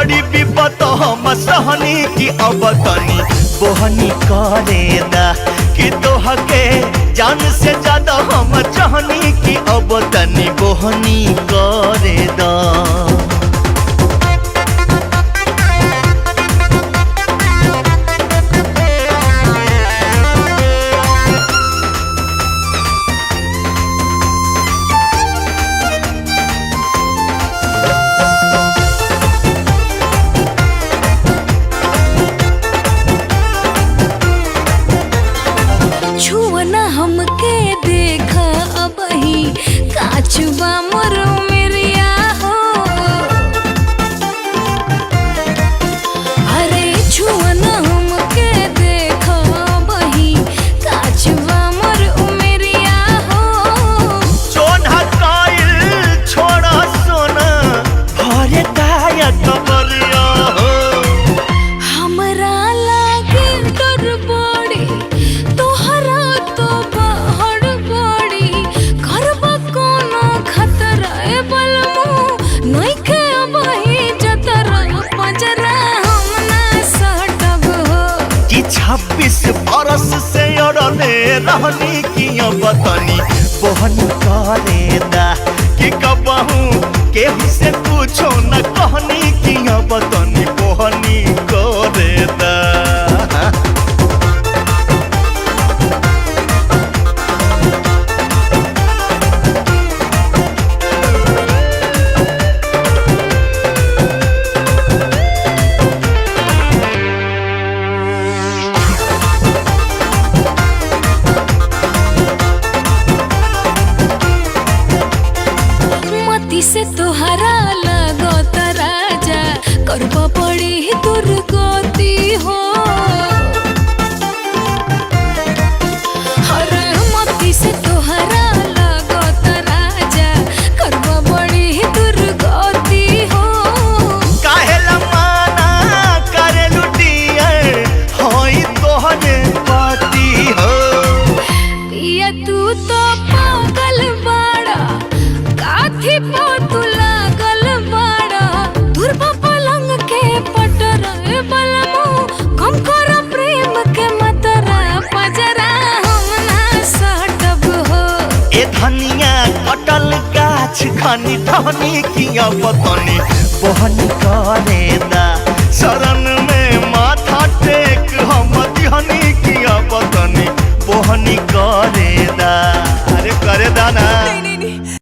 बड़ी विपत हम सहनी की अब तनी बोहनी करे दा कि तोह के जान से ज्यादा हम चाहनी की अब तनी बोहनी करे दा। हमके देखा अब ही काचुबा मोर मेरिया हो। अरे छुअना हमके देखा अब ही काचुबा मोर मेरिया हो। सोना काइल छोड़ा सोना भरे दाया कबरिया हो। हमरा लागे डर बड़ी तोहरा कि 26 बरस से अड़ले रहनी की अब तनी बोहनी करे दा कि कबहू केहू से पूछो न कहनी की अब तनी बोहनी करे दा। से तोहरा लगत राजा करबा पड़ी दुर्गति हो। हर मती से तोहरा लगत राजा करबा पड़ी दुर्गति हो। काहेला माना करे लुटिए होई तोहरे पति हो। पिया तू तो पागल बाड़ा काथी तू लागल बाड़ा दुर्बा पलंग के पटर बलमो कम कर प्रेम के मतरा पजरा हम ना सटब हो। ए धनिया कटल गाछ खनी धनी की अब तनी बोहनी करे